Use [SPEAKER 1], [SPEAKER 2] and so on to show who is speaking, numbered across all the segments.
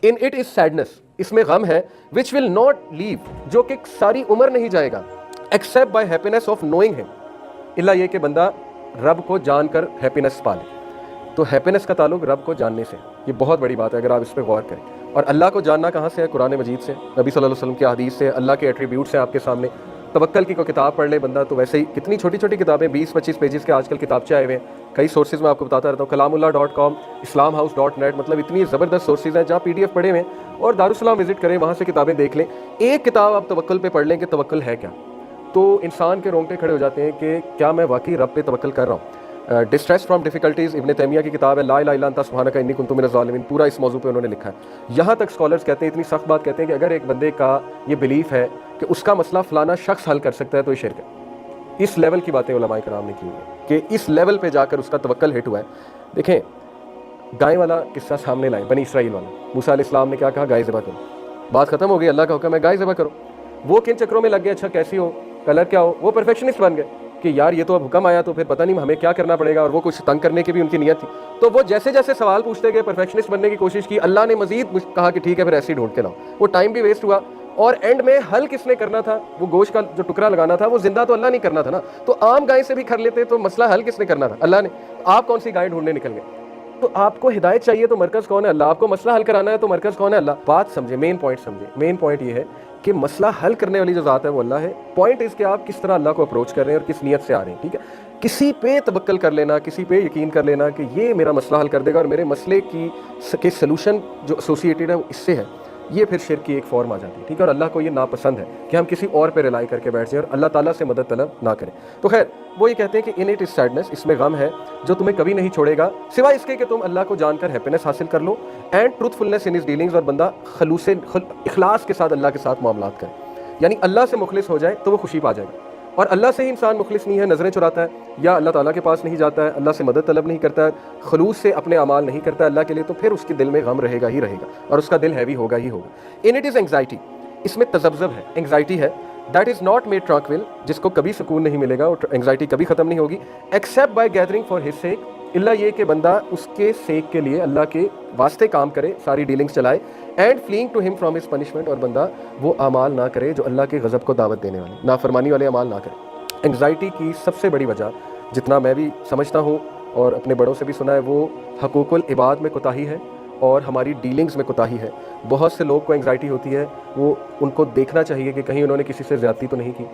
[SPEAKER 1] In it is sadness, اس میں غم ہے، وچ ول ناٹ لیو، جو کہ ساری عمر نہیں جائے گا، except by happiness of knowing ہم، اللہ یہ کہ بندہ رب کو جان کر ہیپینس پالے۔ تو ہیپینس کا تعلق رب کو جاننے سے، یہ بہت بڑی بات ہے اگر آپ اس پہ غور کریں۔ اور اللہ کو جاننا کہاں سے ہے؟ قرآن مجید سے، نبی صلی اللہ علیہ وسلم کی حدیث سے، اللہ کے ایٹریبیوٹس ہیں آپ کے سامنے۔ توکل کی کوئی کتاب پڑھ لے بندہ تو ویسے ہی کتنی چھوٹی چھوٹی کتابیں، 20-25 پیجز کے آج کل کتابچے آئے ہوئے ہیں، کئی سورسز میں آپ کو بتاتا رہتا ہوں، kalamullah.com، islamhouse.net، مطلب اتنی زبردست سورسز ہیں جہاں PDF پڑھے ہوئے ہیں، اور دارالسلام وزٹ کریں، وہاں سے کتابیں دیکھ لیں، ایک کتاب آپ توکل پہ پڑھ لیں کہ توکل ہے کیا، تو انسان کے رونگٹے کھڑے ہو جاتے ہیں کہ کیا میں واقعی رب پہ توکل کر رہا ہوں۔ ڈسٹریس فرام ڈیفیکلٹیز، ابن تیمیہ کی کتاب ہے، لا الہ الا انت سبحانک انی کنت من الظالمین، پورا اس موضوع پہ انہوں نے لکھا ہے۔ یہاں تک اسکالرز کہتے ہیں، اتنی سخت بات کہتے ہیں کہ اگر ایک بندے کا یہ بلیف ہے کہ اس کا مسئلہ فلانا شخص حل کر سکتا ہے تو یہ شرک ہے۔ اس لیول کی باتیں علماء کرام نے کی ہیں کہ اس لیول پہ جا کر اس کا توکل ہٹ ہوا ہے۔ دیکھیں گائے والا قصہ سامنے لائیں، بنی اسرائیل والا، موسیٰ علیہ السلام نے کیا کہا؟ گائے ذبح کرو، بات ختم ہو گئی، اللہ کا حکم ہے گائے ذبح کرو۔ وہ کن چکروں میں لگ گئے، اچھا کیسی ہو، کلر کیا ہو، وہ پرفیکشنسٹ بن گئے کہ یار یہ تو اب حکم آیا تو پھر پتہ نہیں ہمیں کیا کرنا پڑے گا، اور وہ کچھ تنگ کرنے کی بھی ان کی نیت تھی۔ تو وہ جیسے جیسے سوال پوچھتے گئے، پرفیکشنسٹ بننے کی کوشش کی، اللہ نے مزید کہا کہ ٹھیک ہے پھر ایسے ہی ڈھونڈ کے لاؤ۔ وہ ٹائم بھی ویسٹ ہوا، اور اینڈ میں حل کس نے کرنا تھا؟ وہ گوشت کا جو ٹکڑا لگانا تھا وہ زندہ تو اللہ نہیں کرنا تھا نا، تو عام گائے سے بھی کر لیتے، تو مسئلہ حل کس نے کرنا تھا؟ اللہ نے۔ آپ کون سی گائے ڈھونڈنے نکل گئے؟ تو آپ کو ہدایت چاہیے تو مرکز کون ہے؟ اللہ۔ آپ کو مسئلہ حل کرانا ہے تو مرکز کون ہے؟ اللہ۔ بات سمجھے، مین پوائنٹ سمجھے، مین پوائنٹ یہ ہے کہ مسئلہ حل کرنے والی جو ذات ہے وہ اللہ ہے، پوائنٹ اس کہ آپ کس طرح اللہ کو اپروچ کر رہے ہیں اور کس نیت سے آ رہے ہیں، ٹھیک ہے؟ کسی پہ توکل کر لینا، کسی پہ یقین کر لینا کہ یہ میرا مسئلہ حل کر دے گا اور میرے مسئلے کی سلوشن جو ایسوسیٹیڈ ہے وہ اس سے ہے، یہ پھر شرک کی ایک فارم آ جاتی ہے، ٹھیک ہے؟ اور اللہ کو یہ ناپسند ہے کہ ہم کسی اور پہ ریلائی کر کے بیٹھ جائیں اور اللہ تعالیٰ سے مدد طلب نہ کریں۔ تو خیر وہ یہ کہتے ہیں کہ ان اٹ از سیڈنس، اس میں غم ہے جو تمہیں کبھی نہیں چھوڑے گا سوائے اس کے کہ تم اللہ کو جان کر ہیپینس حاصل کر لو، اینڈ ٹروتھفلنس ان ہز ڈیلنگز، اور بندہ اخلاص کے ساتھ اللہ کے ساتھ معاملات کرے، یعنی اللہ سے مخلص ہو جائے تو وہ خوشی پا جائے گا۔ اور اللہ سے ہی انسان مخلص نہیں ہے، نظریں چراتا ہے یا اللہ تعالیٰ کے پاس نہیں جاتا ہے، اللہ سے مدد طلب نہیں کرتا ہے، خلوص سے اپنے اعمال نہیں کرتا ہے اللہ کے لیے، تو پھر اس کے دل میں غم رہے گا ہی رہے گا، اور اس کا دل ہیوی ہوگا ہی ہوگا۔ ان اٹ از اینگزائٹی، اس میں تذبذب ہے، اینگزائٹی ہے، دیٹ از ناٹ میڈ ٹرانکویل، جس کو کبھی سکون نہیں ملے گا، اور اینگزائٹی کبھی ختم نہیں ہوگی، except by gathering for his sake, اللہ یہ کہ بندہ اس کے سیک کے لیے اللہ کے واسطے کام کرے، ساری ڈیلنگز چلائے، اینڈ فلینگ ٹو ہم فرام ہز پنشمنٹ، اور بندہ وہ اعمال نہ کرے جو اللہ کے غضب کو دعوت دینے والے، نافرمانی والے اعمال نہ کرے۔ انگزائٹی کی سب سے بڑی وجہ، جتنا میں بھی سمجھتا ہوں اور اپنے بڑوں سے بھی سنا ہے، وہ حقوق العباد میں کوتاہی ہے اور ہماری ڈیلنگز میں کوتاہی ہے۔ بہت سے لوگ کو انگزائٹی ہوتی ہے، وہ ان کو دیکھنا چاہیے کہ کہیں انہوں نے کسی سے زیادتی تو نہیں کی،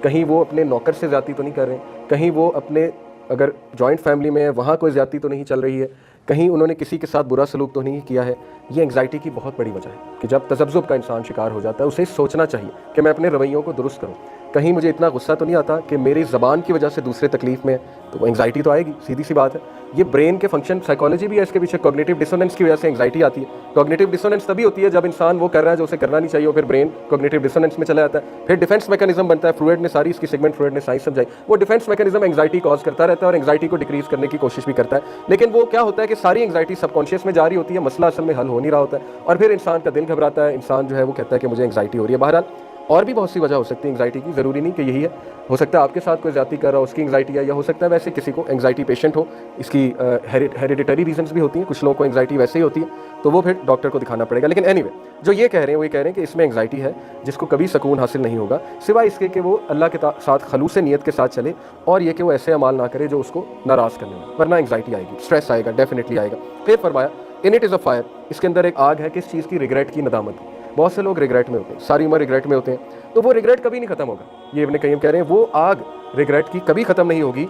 [SPEAKER 1] کہیں وہ اپنے نوکر سے زیادتی تو نہیں کر رہے، کہیں وہ اپنے اگر جوائنٹ فیملی میں ہے وہاں کوئی زیادتی تو نہیں چل رہی ہے، کہیں انہوں نے کسی کے ساتھ برا سلوک تو نہیں کیا ہے۔ یہ انگزائٹی کی بہت بڑی وجہ ہے کہ جب تذبذب کا انسان شکار ہو جاتا ہے، اسے سوچنا چاہیے کہ میں اپنے رویوں کو درست کروں، کہیں مجھے اتنا غصہ تو نہیں آتا کہ میری زبان کی وجہ سے دوسرے تکلیف میں، تو وہ انگزائٹی تو آئے گی، سیدھی سی بات ہے۔ یہ برین کے فنکشن، سائیکالوجی بھی ہے اس کے پیچھے، کوگنیٹو ڈسوننس کی وجہ سے انگزائٹی آتی ہے۔ کوگنیٹو ڈسوننس تبھی ہوتی ہے جب انسان وہ کر رہا ہے جو اسے کرنا نہیں چاہیے، اور پھر برین کوگنیٹو ڈسوننس میں چلا جاتا ہے، پھر ڈیفینس میکانزم بنتا ہے۔ فروئڈ نے ساری اس کی سیگمنٹ فروئڈ نے سائنس سمجھائی، وہ ڈیفینس میکانزم انگزائٹی کاز کرتا رہتا ہے اور انگزائٹی کو ڈیکریز کرنے کی کوشش بھی کرتا ہے، لیکن وہ کیا ہوتا ہے کہ ساری انگزائٹی سب کانشیس میں جاری ہوتی ہے، مسئلہ اصل میں حل ہو نہیں رہا ہوتا ہے، اور پھر انسان کا دل گھبراتا ہے، انسان جو ہے وہ کہتا ہے کہ مجھے انگزائٹی ہو رہی ہے۔ بہرحال اور بھی بہت سی وجہ ہو سکتی ہے انگزائٹی کی، ضروری نہیں کہ یہی ہے، ہو سکتا ہے آپ کے ساتھ کوئی زیادتی کر رہا ہو اس کی انگزائٹی ہے، یا ہو سکتا ہے ویسے کسی کو انگزائٹی پیشنٹ ہو، اس کی ہیریڈیٹری ریزنز بھی ہوتی ہیں، کچھ لوگوں کو انگزائٹی ویسے ہی ہوتی ہے تو وہ پھر ڈاکٹر کو دکھانا پڑے گا۔ لیکن اینی وے جو یہ کہہ رہے ہیں وہ یہ کہہ رہے ہیں کہ اس میں انگزائٹی ہے جس کو کبھی سکون حاصل نہیں ہوگا سوائے اس کے کہ وہ اللہ کے ساتھ خلوص نیت کے ساتھ چلے، اور یہ کہ وہ ایسے اعمال نہ کرے جو اس کو ناراض کرنے والے، ورنہ انگزائٹی آئے گی، اسٹریس آئے گا، ڈیفینیٹلی آئے گا۔ پھر فرمایا in it is a fire, اس کے اندر ایک آگ ہے، کس چیز کی؟ ریگریٹ کی، ندامت کی۔ بہت سے لوگ ریگریٹ میں ہوتے ہیں، ساری عمر ریگریٹ میں ہوتے ہیں، تو وہ ریگریٹ کبھی نہیں ختم ہوگا۔ یہ ابن قیم کہہ رہے ہیں وہ آگ ریگریٹ کی کبھی ختم نہیں ہوگی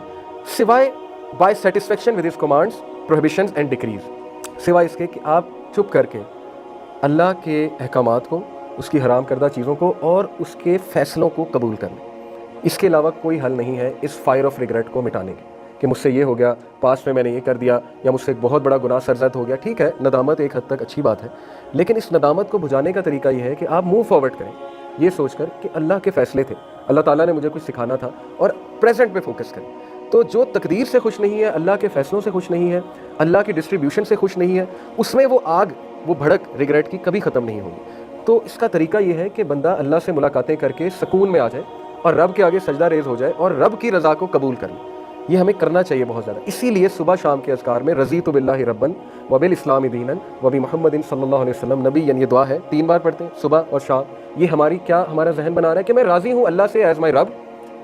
[SPEAKER 1] سوائے by satisfaction with his commands, prohibitions and decrease, سوائے اس کے کہ آپ چپ کر کے اللہ کے احکامات کو، اس کی حرام کردہ چیزوں کو اور اس کے فیصلوں کو قبول کر لیں۔ اس کے علاوہ کوئی حل نہیں ہے اس فائر آف ریگریٹ کو مٹانے کے، کہ مجھ سے یہ ہو گیا، پاسٹ میں نے یہ کر دیا، یا مجھ سے ایک بہت بڑا گناہ سرزد ہو گیا۔ ٹھیک ہے، ندامت ایک حد تک اچھی بات ہے، لیکن اس ندامت کو بجھانے کا طریقہ یہ ہے کہ آپ موو فارورڈ کریں، یہ سوچ کر کہ اللہ کے فیصلے تھے، اللہ تعالیٰ نے مجھے کچھ سکھانا تھا، اور پریزنٹ پہ فوکس کریں۔ تو جو تقدیر سے خوش نہیں ہے، اللہ کے فیصلوں سے خوش نہیں ہے، اللہ کی ڈسٹریبیوشن سے خوش نہیں ہے، اس میں وہ آگ، وہ بھڑک ریگریٹ کی کبھی ختم نہیں ہوگی۔ تو اس کا طریقہ یہ ہے کہ بندہ اللہ سے ملاقاتیں کر کے سکون میں آ جائے اور رب کے آگے سجدہ ریز ہو جائے اور رب کی رضا کو قبول کر لے۔ یہ ہمیں کرنا چاہیے بہت زیادہ. اسی لیے صبح شام کے اذکار میں رضیت باللہ ربًا وبالاسلام دینا وبمحمد صلی اللہ علیہ وسلم نبی، یعنی یہ دعا ہے 3 بار پڑھتے ہیں صبح اور شام. یہ ہمارا ذہن بنا رہا ہے کہ میں راضی ہوں اللہ سے ایز مائی رب،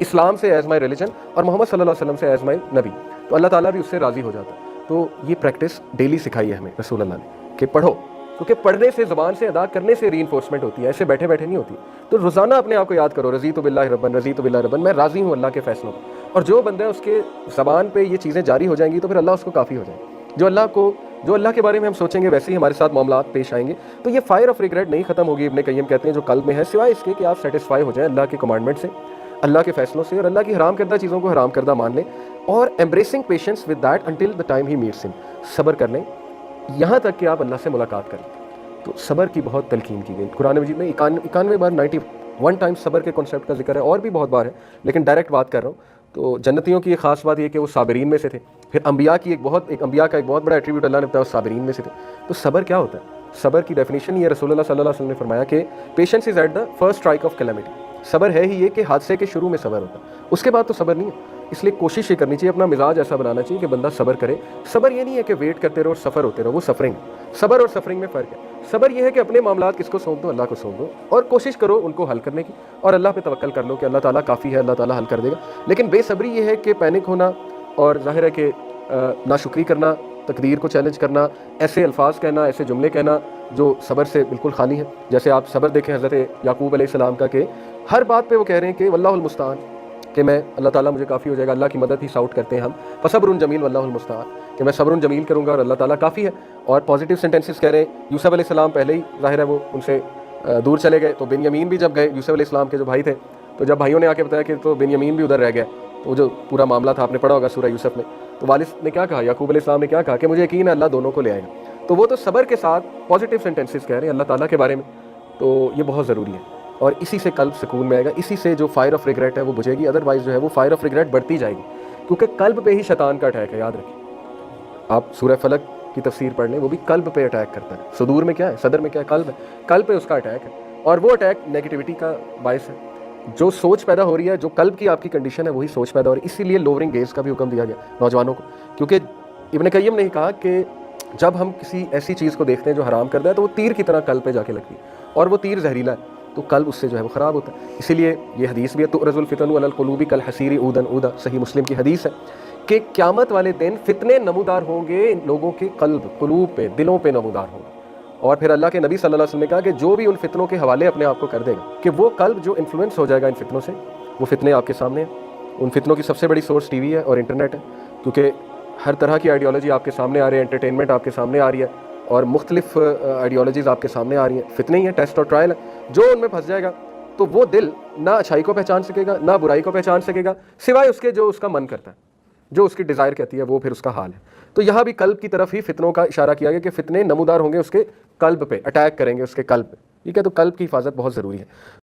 [SPEAKER 1] اسلام سے ایز مائی ریلیجن، اور محمد صلی اللہ علیہ وسلم سے ایز مائی نبی. تو اللہ تعالیٰ بھی اس سے راضی ہو جاتا ہے. تو یہ پریکٹس ڈیلی سکھائی ہے ہمیں رسول اللہ نے کہ پڑھو، کیونکہ پڑھنے سے، زبان سے ادا کرنے سے ری انفورسمنٹ ہوتی ہے، ایسے بیٹھے بیٹھے نہیں ہوتی. تو روزانہ اپنے آپ کو یاد کرو، رضیت باللہ ربًا، رضیت باللہ ربًا، میں راضی ہوں اللہ کے فیصلوں پر. اور جو بندہ اس کے زبان پہ یہ چیزیں جاری ہو جائیں گی تو پھر اللہ اس کو کافی ہو جائے گا. جو اللہ کے بارے میں ہم سوچیں گے ویسے ہی ہمارے ساتھ معاملات پیش آئیں گے. تو یہ فائر آف ریگریٹ نہیں ختم ہوگی، ابن قیم کہتے ہیں، جو قلب میں ہے، سوائے اس کے کہ آپ سیٹسفائی ہو جائیں اللہ کے کمانڈمنٹ سے، اللہ کے فیصلوں سے، اور اللہ کی حرام کردہ چیزوں کو حرام کردہ مان لیں، اور embracing patience with that until the time he meets ہم، صبر کر لیں یہاں تک کہ آپ اللہ سے ملاقات کریں. تو صبر کی بہت تلقین کی گئی قرآن مجید میں. 91 بار 91 ٹائم صبر کے کنسیپٹ کا ذکر ہے، اور بھی بہت بار ہے لیکن ڈائریکٹ بات کر رہا ہوں. تو جنتیوں کی ایک خاص بات یہ کہ وہ صابرین میں سے تھے. پھر انبیاء کا ایک بہت بڑا ایٹریبیوٹ اللہ نے بتایا، صابرین میں سے تھے. تو صبر کیا ہوتا ہے؟ صبر کی ڈیفینیشن یہ رسول اللہ صلی اللہ علیہ وسلم نے فرمایا کہ patience is at the first strike of calamity. صبر ہے ہی یہ کہ حادثے کے شروع میں صبر ہوتا ہے، اس کے بعد تو صبر نہیں ہے. اس لیے کوشش یہ کرنی چاہیے، اپنا مزاج ایسا بنانا چاہیے کہ بندہ صبر کرے. صبر یہ نہیں ہے کہ ویٹ کرتے رہو اور سفر ہوتے رہو، وہ سفرنگ. صبر اور سفرنگ میں فرق ہے. صبر یہ ہے کہ اپنے معاملات کس کو سونپ دو؟ اللہ کو سونپ دو، اور کوشش کرو ان کو حل کرنے کی، اور اللہ پہ توکل کر لو کہ اللہ تعالیٰ کافی ہے، اللہ تعالیٰ حل کر دے گا. لیکن بے صبری یہ ہے کہ پینک ہونا، اور ظاہر ہے کہ ناشکری کرنا، تقدیر کو چیلنج کرنا، ایسے الفاظ کہنا، ایسے جملے کہنا جو صبر سے بالکل خالی ہیں. جیسے آپ صبر دیکھیں حضرت یعقوب علیہ السلام کا، کہ ہر بات پہ وہ کہہ رہے ہیں کہ واللہ المستعان، کہ میں اللہ تعالیٰ مجھے کافی ہو جائے گا، اللہ کی مدد ہی ساؤٹ کرتے ہیں ہم. فصبر جمیل واللہ المستعان، کہ میں صبر جمیل کروں گا اور اللہ تعالیٰ کافی ہے. اور پازیٹیو سینٹینسز کہہ رہے ہیں. یوسف علیہ السلام پہلے ہی ظاہر ہے وہ ان سے دور چلے گئے، تو بن یمین بھی جب گئے، یوسف علیہ السلام کے جو بھائی تھے، تو جب بھائیوں نے آ کے بتایا کہ تو بن یمین بھی ادھر رہ گیا، تو وہ جو پورا معاملہ تھا آپ نے پڑھا ہوگا سورہ یوسف میں، تو والد نے کیا کہا، یعقوب علیہ السلام نے کیا کہا کہ مجھے یقین ہے اللہ دونوں کو لے آئے گا. تو وہ تو صبر کے ساتھ پازیٹیو سینٹینسز کہہ رہے ہیں اللہ تعالیٰ کے بارے میں. تو یہ بہت ضروری ہے، اور اسی سے قلب سکون میں آئے گا، اسی سے جو فائر آف ریگریٹ ہے وہ بجھے گی. ادروائز جو ہے وہ فائر آف ریگریٹ بڑھتی جائے گی، کیونکہ قلب پہ ہی شیطان کا اٹیک ہے. یاد رکھیں، آپ سورہ فلق کی تفسیر پڑھ لیں، وہ بھی قلب پہ اٹیک کرتا ہے. صدور میں کیا ہے؟ صدر میں کیا ہے؟ قلب ہے. قلب پہ اس کا اٹیک ہے، اور وہ اٹیک نیگیٹیوٹی کا باعث ہے. جو سوچ پیدا ہو رہی ہے، جو قلب کی آپ کی کنڈیشن ہے، وہی سوچ پیدا ہو رہی ہے. اسی لیے لوورنگ گیز کا بھی حکم دیا گیا نوجوانوں کو، کیونکہ ابن قیم نے کہا کہ جب ہم کسی ایسی چیز کو دیکھتے ہیں جو حرام کردہ ہے، تو وہ تیر کی طرح قلب پہ جا کے لگتی ہے، اور وہ تیر زہریلا ہے، تو قلب اس سے جو ہے وہ خراب ہوتا ہے. اسی لیے یہ حدیث بھی ہے، تعرض الفتن علی القلوب کالحصیر عودا عودا، صحیح مسلم کی حدیث ہے کہ قیامت والے دن فتنے نمودار ہوں گے لوگوں کے قلوب پہ، دلوں پہ نمودار ہوں گے. اور پھر اللہ کے نبی صلی اللہ علیہ وسلم نے کہا کہ جو بھی ان فتنوں کے حوالے اپنے آپ کو کر دے گا، کہ وہ قلب جو انفلوئنس ہو جائے گا ان فتنوں سے، وہ فتنے آپ کے سامنے ہیں. ان فتنوں کی سب سے بڑی سورس ٹی وی ہے اور انٹرنیٹ ہے، کیونکہ ہر طرح کی آئیڈیالوجی آپ کے سامنے آ رہی ہے، انٹرٹینمنٹ آپ کے سامنے آ رہی ہے، اور مختلف آئیڈیالوجیز آپ کے سامنے آ رہی ہیں. فتنے ہی ہیں، ٹیسٹ اور ٹرائل ہے. جو ان میں پھنس جائے گا تو وہ دل نہ اچھائی کو پہچان سکے گا، نہ برائی کو پہچان سکے گا، سوائے اس کے جو اس کا من کرتا ہے، جو اس کی ڈیزائر کہتی ہے، وہ پھر اس کا حال ہے. تو یہاں بھی قلب کی طرف ہی فتنوں کا اشارہ کیا گیا کہ فتنے نمودار ہوں گے اس کے قلب پہ، اٹیک کریں گے اس کے قلب پہ. ٹھیک ہے، تو قلب کی حفاظت بہت ضروری ہے.